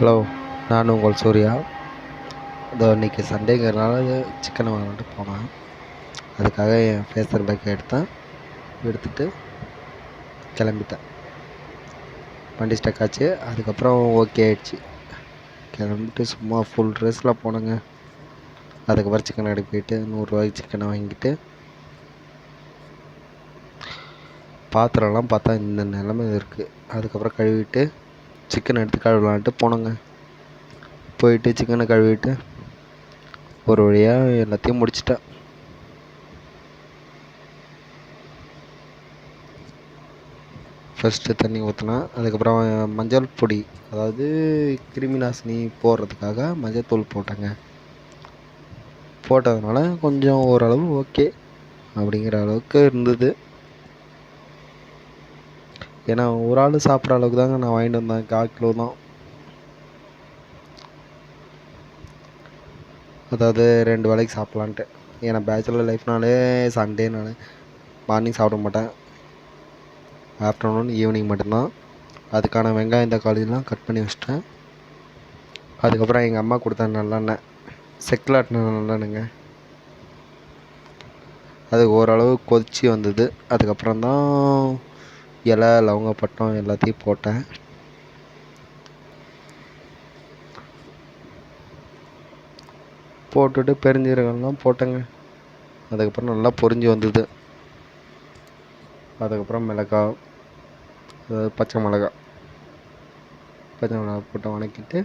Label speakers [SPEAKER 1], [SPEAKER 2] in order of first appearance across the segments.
[SPEAKER 1] Hello, நான் உங்கள் சூர்யா. இதோ இன்றைக்கி சண்டேங்கிறனால சிக்கனை வாங்கிட்டு போனேன். அதுக்காக என் ஃபேஸர் பேக்கை எடுத்துகிட்டு கிளம்பிட்டேன். வண்டி ஸ்டக் ஆச்சு. அதுக்கப்புறம் ஓகே ஆயிடுச்சு. கிளம்பிட்டு சும்மா ஃபுல் ட்ரெஸ்ஸில் போனேங்க. அதுக்கப்புறம் சிக்கன் கடைக்கு போயிட்டு 100 சிக்கனை வாங்கிட்டு பாத்திரம்லாம் பார்த்தா இந்த நிலமை இருக்குது. அதுக்கப்புறம் கழுவிட்டு சிக்கன் எடுத்து கழுவலான்ட்டு போனேங்க. போயிட்டு சிக்கனை கழுவிட்டு ஒரு வழியாக எல்லாத்தையும் முடிச்சிட்டேன். ஃபஸ்ட்டு தண்ணி ஊற்றினேன். அதுக்கப்புறம் மஞ்சள் பொடி, அதாவது கிருமி நாசினி போடுறதுக்காக மஞ்சள் தூள் போட்டேங்க. போட்டதுனால கொஞ்சம் ஓரளவு ஓகே அப்படிங்கிற அளவுக்கு இருந்தது. ஏன்னா ஒரு ஆள் சாப்பிட்ற அளவுக்கு தாங்க நான் வாங்கிட்டு வந்தேன். 1/4 கிலோ தான். அதாவது 2 வேளைக்கு சாப்பிட்லான்ட்டு. ஏன்னா பேச்சுலர் லைஃப்னாலே சண்டே நான் மார்னிங் சாப்பிட மாட்டேன். ஆஃப்டர்நூன் ஈவினிங் மட்டும்தான். அதுக்கான வெங்காயம் தக்காளிலாம் கட் பண்ணி வச்சிட்டேன். அதுக்கப்புறம் எங்கள் அம்மா கொடுத்த நல்லெண்ணெய், செக்கில் ஆட்டின நல்லெண்ணெய்ங்க. அது ஓரளவு கொதித்து வந்தது. அதுக்கப்புறம் தான் இலை லவங்கப்பட்டம் எல்லாத்தையும் போட்டேன். போட்டுட்டு பெருஞ்சீரகம்லாம் போட்டேங்க. அதுக்கப்புறம் நல்லா பொரிஞ்சு வந்தது. அதுக்கப்புறம் மிளகாய், அதாவது பச்சை மிளகாய் போட்டு வதக்கிட்டு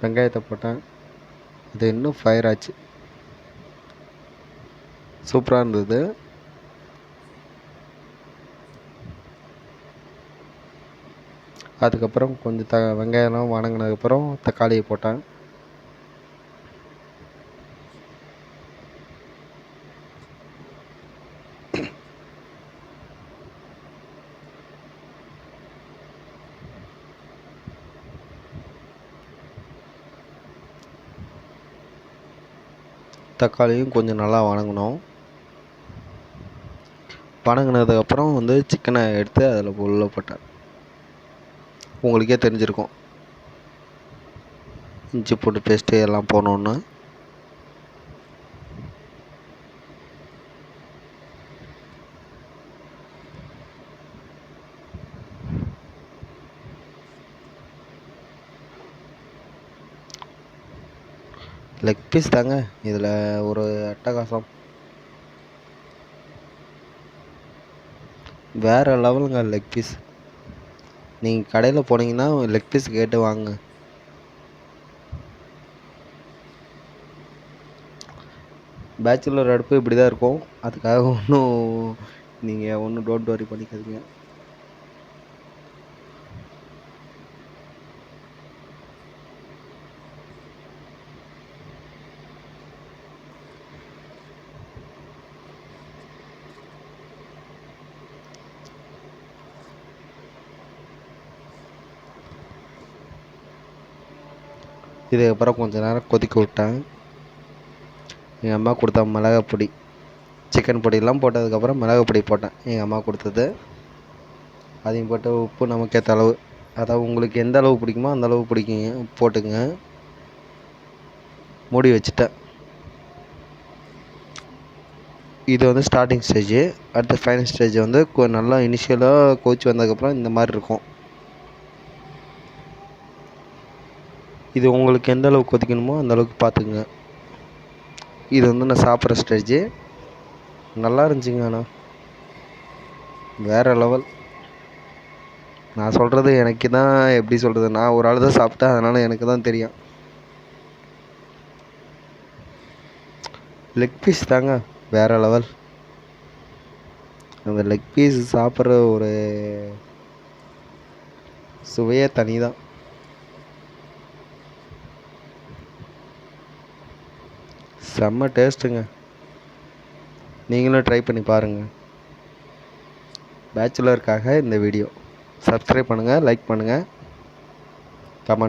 [SPEAKER 1] வெங்காயத்தை போட்டேன். அது இன்னும் ஃபயர் ஆச்சு. சூப்பராக இருந்தது. அதுக்கப்புறம் கொஞ்சம் வெங்காயம்லாம் வதங்கினதுக்கப்புறம் தக்காளியை போட்டேன். தக்காளியும் கொஞ்சம் நல்லா வதங்கணும். வதங்கினதுக்கப்புறம் சிக்கனை எடுத்து அதில் உள்ள போட்டேன். உங்களுக்கே தெரிஞ்சிருக்கும், இஞ்சி பூண்டு பேஸ்ட்டு எல்லாம் போடணுன்னு. லெக் பீஸ் தாங்க இதில் ஒரு அட்டகாசம். வேறு லெவலுங்க லெக் பீஸ். நீங்கள் கடையில் போனீங்கன்னா லெக் பீஸ் கேட்டு வாங்க. பேச்சுலர் அடுப்பு இப்படி தான் இருக்கும். அதுக்காக நீங்கள் டோன்ட் வரி பண்ணிக்காதீங்க. இதுக்கப்புறம் கொஞ்சம் நேரம் கொதிக்க விட்டேன். எங்கள் அம்மா கொடுத்த மிளகாய் பொடி, சிக்கன் பொடியெல்லாம் போட்டதுக்கப்புறம் மிளகாய் பொடி போட்டேன். எங்கள் அம்மா கொடுத்தது. அதையும் போட்டு உப்பு நமக்கேற்ற அளவு, அதாவது உங்களுக்கு எந்த அளவு பிடிக்குமோ அந்த அளவு போட்டுங்க. மூடி வச்சுட்டேன். இது ஸ்டார்டிங் ஸ்டேஜு. அடுத்த ஃபைனல் ஸ்டேஜ் நல்லா இனிஷியலாக கொதிச்சு வந்ததுக்கப்புறம் இந்த மாதிரி இருக்கும். இது உங்களுக்கு எந்த அளவுக்கு கொதிக்கணுமோ அந்த அளவுக்கு பார்த்துக்குங்க. இது நான் சாப்பிட்ற ஸ்டேஜு. நல்லா இருந்துச்சுங்க. ஆனால் வேறு லெவல். நான் சொல்கிறது எனக்கு தான் எப்படி சொல்கிறது, நான் ஒரு ஆள் தான் சாப்பிட்டேன், அதனால் எனக்கு தான் தெரியும். லெக் பீஸ் தாங்க வேறு லெவல். அந்த லெக் பீஸ் சாப்பிட்ற ஒரு சுவையே தனி தான். செம்ம டேஸ்ட்டுங்க. நீங்களும் ட்ரை பண்ணி பாருங்கள். பேச்சுலருக்காக இந்த வீடியோ. சப்ஸ்கிரைப் பண்ணுங்கள், லைக் பண்ணுங்கள், கமெண்ட்